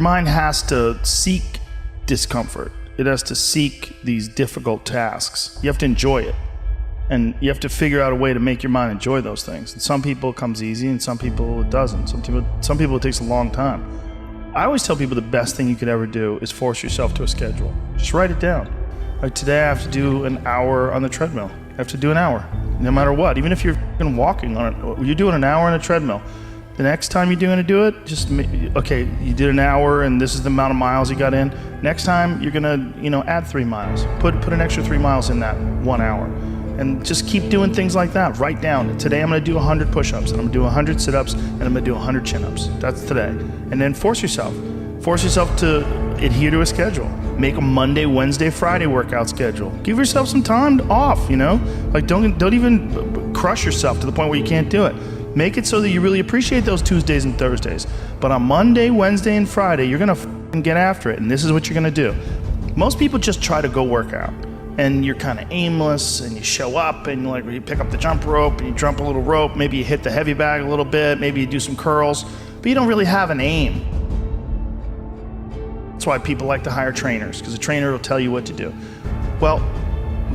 Mind has to seek discomfort. It has to seek these difficult tasks. You have to enjoy it. And you have to figure out a way to make your mind enjoy those things. And some people it comes easy and some people it doesn't. Some people it takes a long time. I always tell people the best thing you could ever do is force yourself to a schedule. Just write it down. Like today I have to do an hour on the treadmill. I have to do an hour, no matter what. Even if you're walking on it, you're doing an hour on a treadmill. The next time you're going to do it, okay, you did an hour and this is the amount of miles you got in. Next time you're going to, add 3 miles. Put an extra 3 miles in that 1 hour. And just keep doing things like that. Write down, today I'm going to do 100 push-ups, and I'm going to do 100 sit-ups, and I'm going to do 100 chin-ups. That's today. And then force yourself. Force yourself to adhere to a schedule. Make a Monday, Wednesday, Friday workout schedule. Give yourself some time off, Like don't even crush yourself to the point where you can't do it. Make it so that you really appreciate those Tuesdays and Thursdays. But on Monday, Wednesday, and Friday, you're going to get after it, and this is what you're going to do. Most people just try to go work out. And you're kind of aimless, and you show up, and you pick up the jump rope, and you jump a little rope, maybe you hit the heavy bag a little bit, maybe you do some curls, but you don't really have an aim. That's why people like to hire trainers, because a trainer will tell you what to do. Well,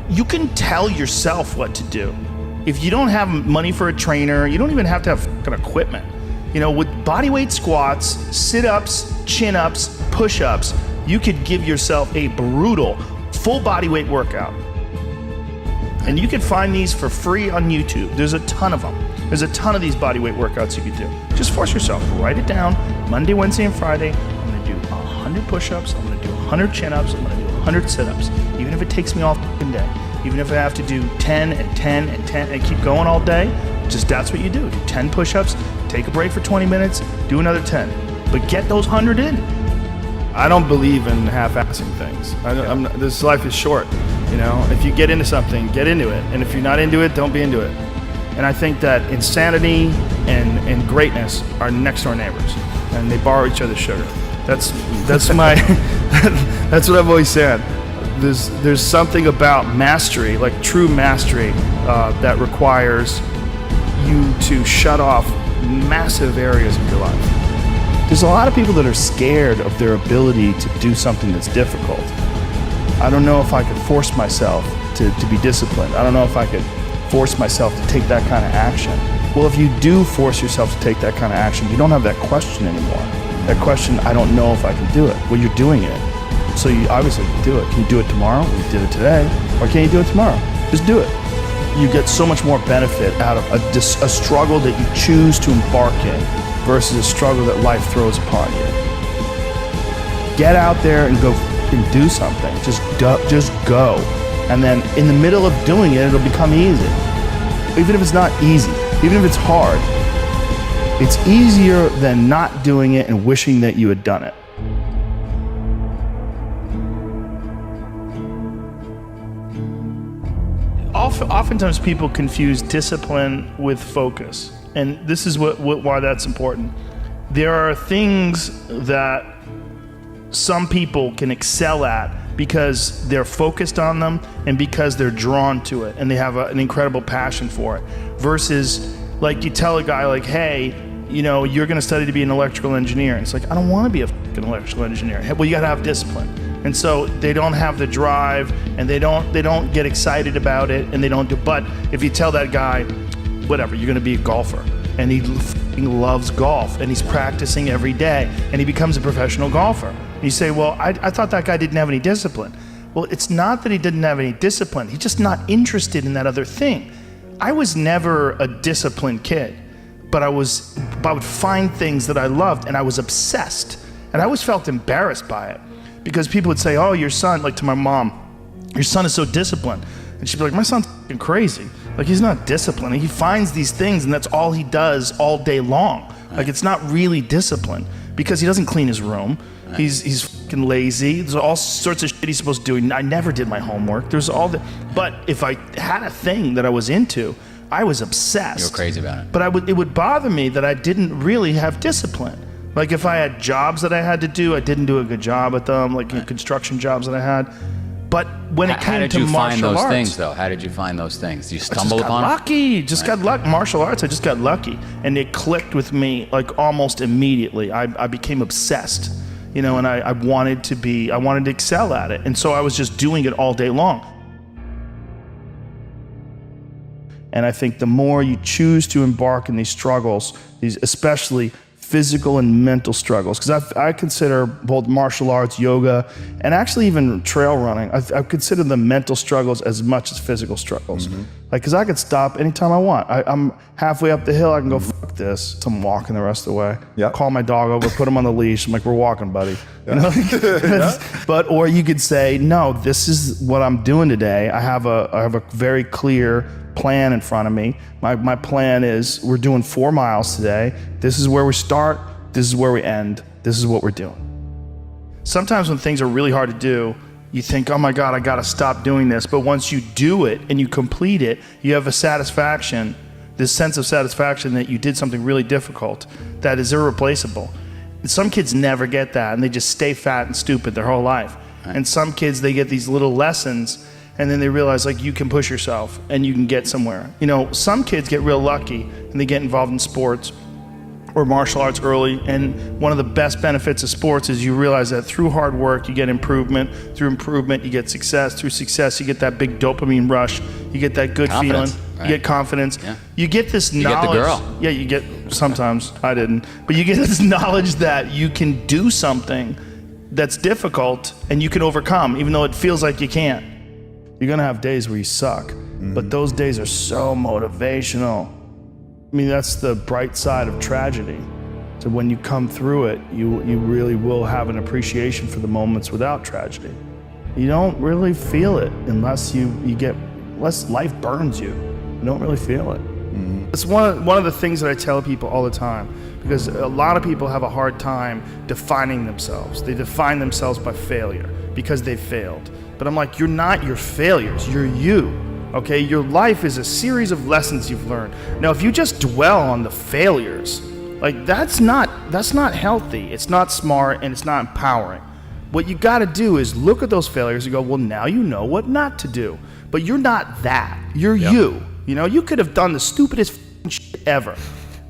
you can tell yourself what to do. If you don't have money for a trainer, you don't even have to have fucking equipment. With bodyweight squats, sit-ups, chin-ups, push-ups, you could give yourself a brutal full body weight workout. And you can find these for free on YouTube. There's a ton of them. There's a ton of these body weight workouts you could do. Just force yourself. Write it down. Monday, Wednesday, and Friday, I'm going to do 100 push-ups. I'm going to do 100 chin-ups. I'm going to do 100 sit-ups. Even if it takes me all fucking day. Even if I have to do 10 and 10 and 10 and keep going all day, just that's what you do. Do 10 push-ups, take a break for 20 minutes, do another 10. But get those 100 in. I don't believe in half-assing things. This life is short. If you get into something, get into it. And if you're not into it, don't be into it. And I think that insanity and greatness are next door neighbors, and they borrow each other's sugar. That's my that's what I've always said. There's something about mastery, like true mastery, that requires you to shut off massive areas of your life. There's a lot of people that are scared of their ability to do something that's difficult. I don't know if I could force myself to be disciplined. I don't know if I could force myself to take that kind of action. Well, if you do force yourself to take that kind of action, you don't have that question anymore. That question, I don't know if I can do it. Well, you're doing it. So you obviously can do it. Can you do it tomorrow? Well, you did it today. Or can you do it tomorrow? Just do it. You get so much more benefit out of a struggle that you choose to embark in versus a struggle that life throws upon you. Get out there and go and do something. Just go. And then in the middle of doing it, it'll become easy. Even if it's not easy, even if it's hard, it's easier than not doing it and wishing that you had done it. Oftentimes people confuse discipline with focus. And this is why that's important. There are things that some people can excel at because they're focused on them and because they're drawn to it and they have an incredible passion for it. Versus, like, you tell a guy, like, hey, you're going to study to be an electrical engineer. And it's like, I don't want to be a fucking electrical engineer. Well, you got to have discipline. And so they don't have the drive, and they don't get excited about it, and they don't do. But if you tell that guy, whatever, you're going to be a golfer, and he loves golf, and he's practicing every day, and he becomes a professional golfer. And you say, well, I thought that guy didn't have any discipline. Well, it's not that he didn't have any discipline. He's just not interested in that other thing. I was never a disciplined kid, but I would find things that I loved, and I was obsessed. And I always felt embarrassed by it. Because people would say, oh, your son, like to my mom, your son is so disciplined. And she'd be like, my son's fucking crazy. Like, he's not disciplined. He finds these things and that's all he does all day long. Like, it's not really discipline because he doesn't clean his room. He's fucking lazy. There's all sorts of shit he's supposed to do. I never did my homework. There's all the, but if I had a thing that I was into, I was obsessed. You were crazy about it. But it would bother me that I didn't really have discipline. Like, if I had jobs that I had to do, I didn't do a good job at them, like construction jobs that I had. But when it came to martial arts... How did you find those things, though? How did you find those things? Did you stumble upon them? I just got lucky. Martial arts, I just got lucky. And it clicked with me, like, almost immediately. I became obsessed. you know, and I wanted to excel at it. And so I was just doing it all day long. And I think the more you choose to embark in these struggles, these especially physical and mental struggles, because I consider both martial arts, yoga, and actually even trail running, I consider the mental struggles as much as physical struggles. Like, because I could stop anytime I want. I'm halfway up the hill, I can go, fuck this. So I'm walking the rest of the way. Yep. Call my dog over, put him on the leash. I'm like, we're walking, buddy. You know? But, or you could say, no, this is what I'm doing today. I have a very clear plan in front of me. My plan is we're doing 4 miles today. This is where we start. This is where we end. This is what we're doing. Sometimes when things are really hard to do, you think, oh my God, I gotta stop doing this. But once you do it and you complete it, you have a satisfaction, this sense of satisfaction that you did something really difficult that is irreplaceable. Some kids never get that, and they just stay fat and stupid their whole life. Right. And some kids, they get these little lessons, and then they realize, like, you can push yourself and you can get somewhere. You know, some kids get real lucky and they get involved in sports or martial arts early, and one of the best benefits of sports is you realize that through hard work you get improvement, through improvement you get success, through success you get that big dopamine rush, you get that good feeling, right? You get confidence, you get this knowledge. You get the girl. Yeah, you get, sometimes, I didn't, but you get this knowledge that you can do something that's difficult and you can overcome, even though it feels like you can't. You're gonna have days where you suck, but those days are so motivational. I mean, that's the bright side of tragedy. So when you come through it, you really will have an appreciation for the moments without tragedy. You don't really feel it unless unless life burns you. You don't really feel it. It's one of the things that I tell people all the time, because a lot of people have a hard time defining themselves. They define themselves by failure because they failed. But I'm like, you're not your failures, you're you. Okay, your life is a series of lessons you've learned. Now, if you just dwell on the failures, like that's not healthy. It's not smart and it's not empowering. What you got to do is look at those failures and go, well, now you know what not to do. But you're not that. You're you. You know, you could have done the stupidest shit ever,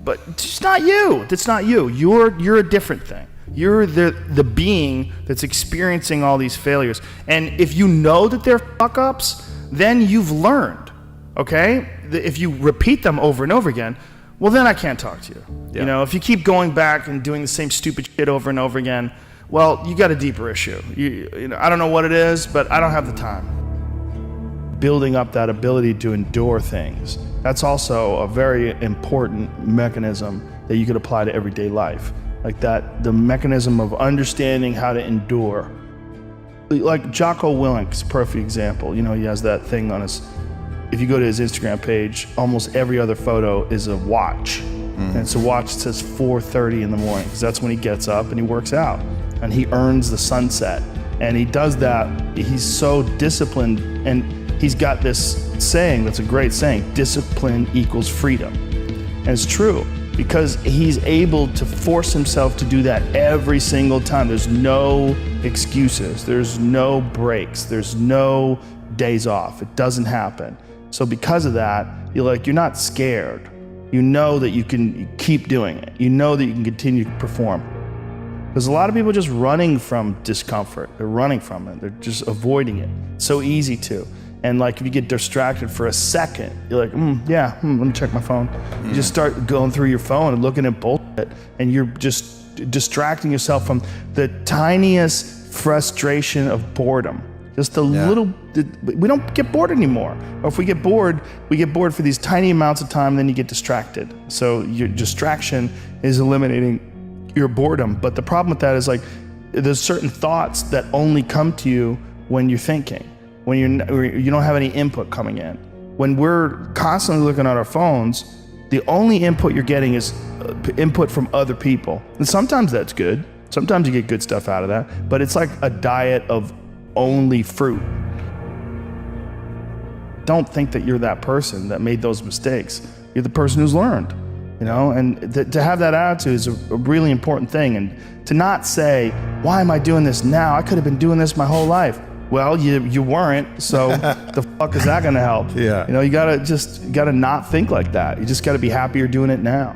but it's not you. That's not you. You're a different thing. You're the being that's experiencing all these failures. And if you know that they're fuck ups, then you've learned, okay? If you repeat them over and over again, well, then I can't talk to you. Yeah. You know, if you keep going back and doing the same stupid shit over and over again, well, you got a deeper issue. You know, I don't know what it is, but I don't have the time. Building up that ability to endure things, that's also a very important mechanism that you could apply to everyday life. Like that, the mechanism of understanding how to endure. Like Jocko Willink's perfect example. You know, he has that thing on his, if you go to his Instagram page, almost every other photo is a watch. And it's a watch that says 4:30 in the morning, because that's when he gets up and he works out. And he earns the sunset. And he does that, he's so disciplined, and he's got this saying that's a great saying, discipline equals freedom. And it's true, because he's able to force himself to do that every single time. There's no excuses, there's no breaks, there's no days off. It doesn't happen. So because of that, you're not scared. You know that you can keep doing it. You know that you can continue to perform. There's a lot of people just running from discomfort. They're running from it. They're just avoiding it. It's so easy to. And like, if you get distracted for a second, you're like, let me check my phone. You just start going through your phone and looking at bullshit, and you're just distracting yourself from the tiniest frustration of boredom. Just the little, we don't get bored anymore. Or if we get bored for these tiny amounts of time, then you get distracted. So your distraction is eliminating your boredom. But the problem with that is, like, there's certain thoughts that only come to you when you're thinking. When you don't have any input coming in. When we're constantly looking at our phones, the only input you're getting is input from other people. And sometimes that's good. Sometimes you get good stuff out of that, but it's like a diet of only fruit. Don't think that you're that person that made those mistakes. You're the person who's learned, you know? And to have that attitude is a really important thing. And to not say, why am I doing this now? I could have been doing this my whole life. Well, you weren't, so the fuck is that gonna help? Yeah. You know, you gotta not think like that. You just gotta be happy you're doing it now.